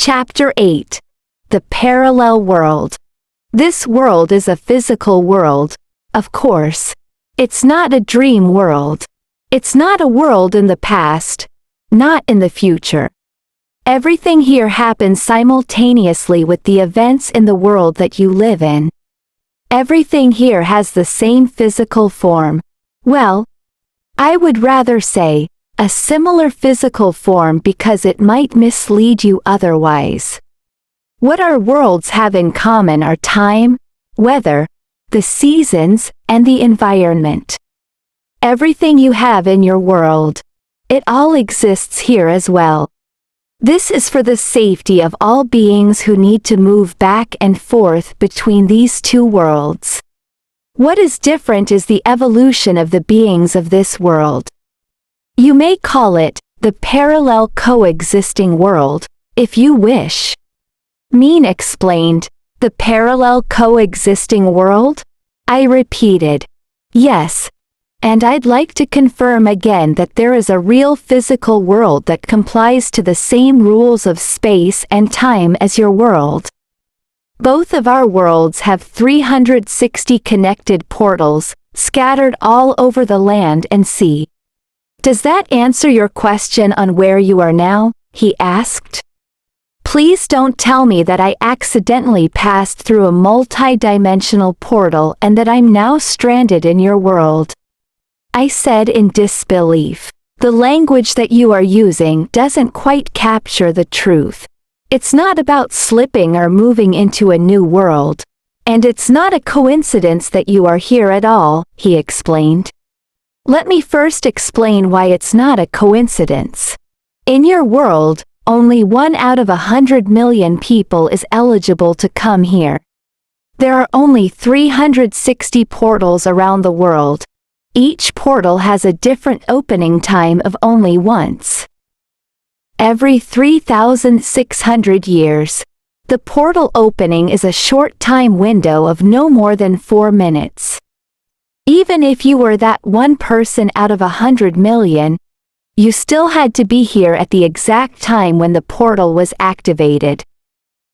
Chapter 8. The Parallel World. This world is a physical world, of course. It's not a dream world. It's not a world in the past, not in the future. Everything here happens simultaneously with the events in the world that you live in. Everything here has the same physical form. Well, I would rather say, a similar physical form because it might mislead you otherwise. What our worlds have in common are time, weather, the seasons, and the environment. Everything you have in your world, it all exists here as well. This is for the safety of all beings who need to move back and forth between these two worlds. What is different is the evolution of the beings of this world. You may call it the parallel coexisting world, if you wish. Min explained. The parallel coexisting world? I repeated. Yes. And I'd like to confirm again that there is a real physical world that complies to the same rules of space and time as your world. Both of our worlds have 360 connected portals, scattered all over the land and sea. Does that answer your question on where you are now? He asked. Please don't tell me that I accidentally passed through a multi-dimensional portal and that I'm now stranded in your world. I said in disbelief. The language that you are using doesn't quite capture the truth. It's not about slipping or moving into a new world. And it's not a coincidence that you are here at all, he explained. Let me first explain why it's not a coincidence. In your world, only 1 out of 100 million people is eligible to come here. There are only 360 portals around the world. Each portal has a different opening time of only once. Every 3,600 years. The portal opening is a short time window of no more than 4 minutes. Even if you were that one person out of 100 million, you still had to be here at the exact time when the portal was activated.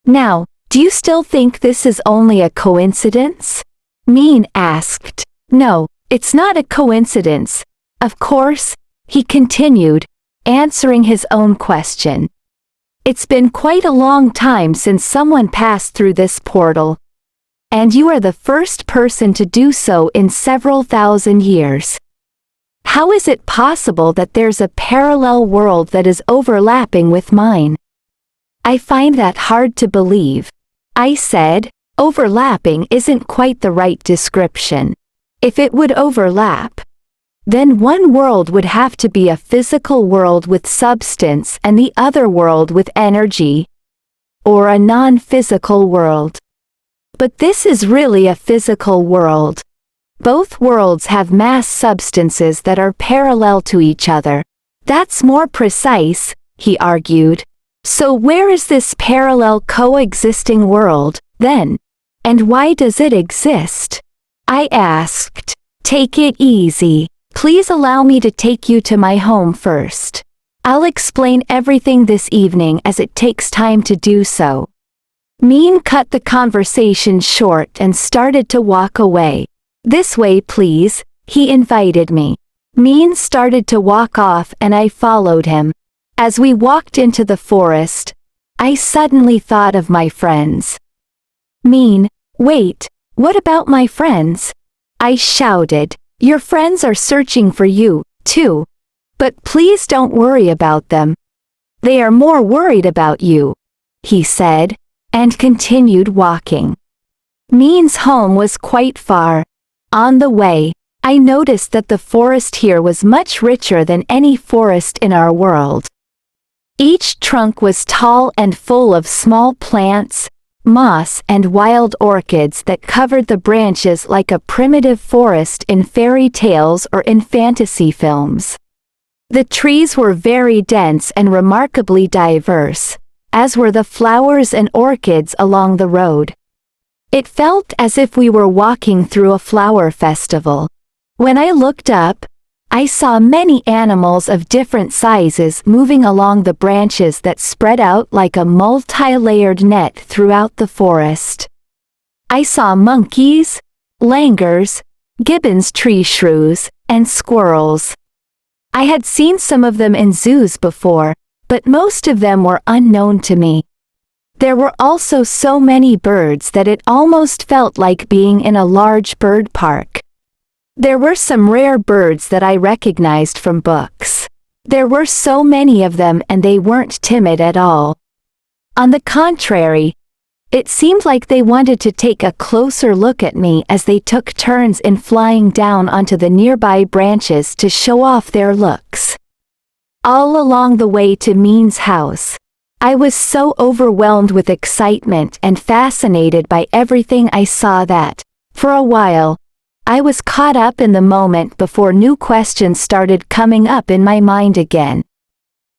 Now, do you still think this is only a coincidence? Min asked. No, it's not a coincidence. Of course, he continued, answering his own question. It's been quite a long time since someone passed through this portal. And you are the first person to do so in several thousand years. How is it possible that there's a parallel world that is overlapping with mine? I find that hard to believe. I said, overlapping isn't quite the right description. If it would overlap, then one world would have to be a physical world with substance and the other world with energy, or a non-physical world. But this is really a physical world. Both worlds have mass substances that are parallel to each other. That's more precise, he argued. So where is this parallel coexisting world, then? And why does it exist? I asked. Take it easy. Please allow me to take you to my home first. I'll explain everything this evening as it takes time to do so. Min cut the conversation short and started to walk away. This way please, he invited me. Min started to walk off and I followed him. As we walked into the forest, I suddenly thought of my friends. Min, wait, what about my friends? I shouted. Your friends are searching for you, too. But please don't worry about them. They are more worried about you, he said, and continued walking. Min's home was quite far. On the way, I noticed that the forest here was much richer than any forest in our world. Each trunk was tall and full of small plants, moss and wild orchids that covered the branches like a primitive forest in fairy tales or in fantasy films. The trees were very dense and remarkably diverse, as were the flowers and orchids along the road. It felt as if we were walking through a flower festival. When I looked up, I saw many animals of different sizes moving along the branches that spread out like a multi-layered net throughout the forest. I saw monkeys, langurs, gibbons tree shrews, and squirrels. I had seen some of them in zoos before, but most of them were unknown to me. There were also so many birds that it almost felt like being in a large bird park. There were some rare birds that I recognized from books. There were so many of them and they weren't timid at all. On the contrary, it seemed like they wanted to take a closer look at me as they took turns in flying down onto the nearby branches to show off their looks. All along the way to Mean's house, I was so overwhelmed with excitement and fascinated by everything I saw that, for a while, I was caught up in the moment before new questions started coming up in my mind again.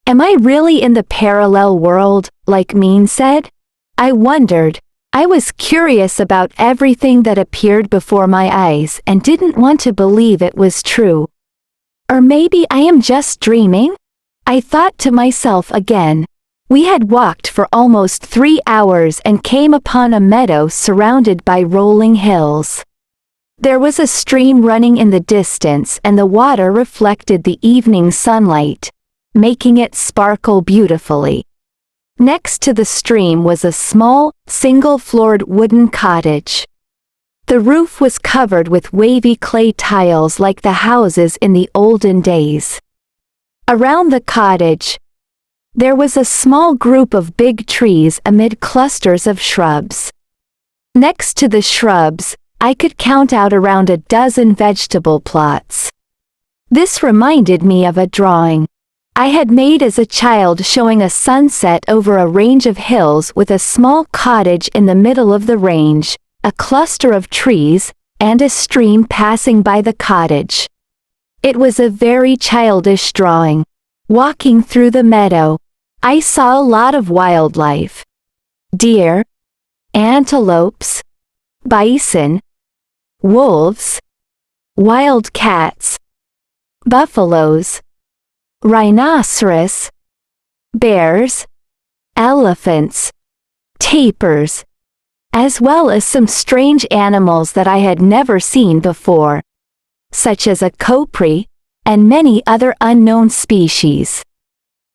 Am I really in the parallel world, like Mean said? I wondered. I was curious about everything that appeared before my eyes and didn't want to believe it was true. Or maybe I am just dreaming? I thought to myself again. We had walked for almost 3 hours and came upon a meadow surrounded by rolling hills. There was a stream running in the distance and the water reflected the evening sunlight, making it sparkle beautifully. Next to the stream was a small, single-floored wooden cottage. The roof was covered with wavy clay tiles like the houses in the olden days. Around the cottage, there was a small group of big trees amid clusters of shrubs. Next to the shrubs, I could count out around a dozen vegetable plots. This reminded me of a drawing I had made as a child showing a sunset over a range of hills with a small cottage in the middle of the range, a cluster of trees, and a stream passing by the cottage. It was a very childish drawing. Walking through the meadow, I saw a lot of wildlife. Deer, antelopes, bison, wolves, wild cats, buffaloes, rhinoceros, bears, elephants, tapirs, as well as some strange animals that I had never seen before, such as a copri, and many other unknown species.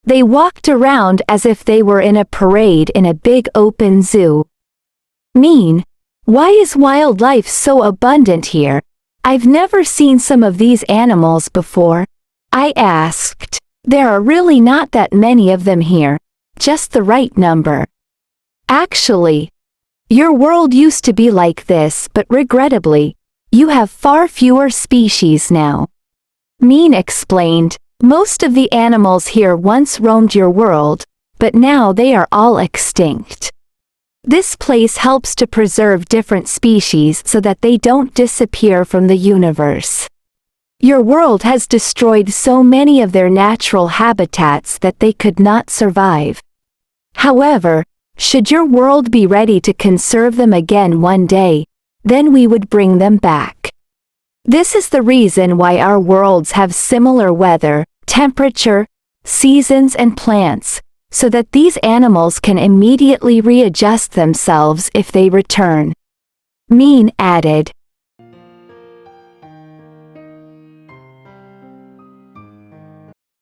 They walked around as if they were in a parade in a big open zoo. Mean, why is wildlife so abundant here? I've never seen some of these animals before, I asked. There are really not that many of them here, just the right number. Actually, your world used to be like this, but regrettably, you have far fewer species now. Mean explained, most of the animals here once roamed your world, but now they are all extinct. This place helps to preserve different species so that they don't disappear from the universe. Your world has destroyed so many of their natural habitats that they could not survive. However, should your world be ready to conserve them again one day, then we would bring them back. This is the reason why our worlds have similar weather, temperature, seasons and plants, so that these animals can immediately readjust themselves if they return. Mean added,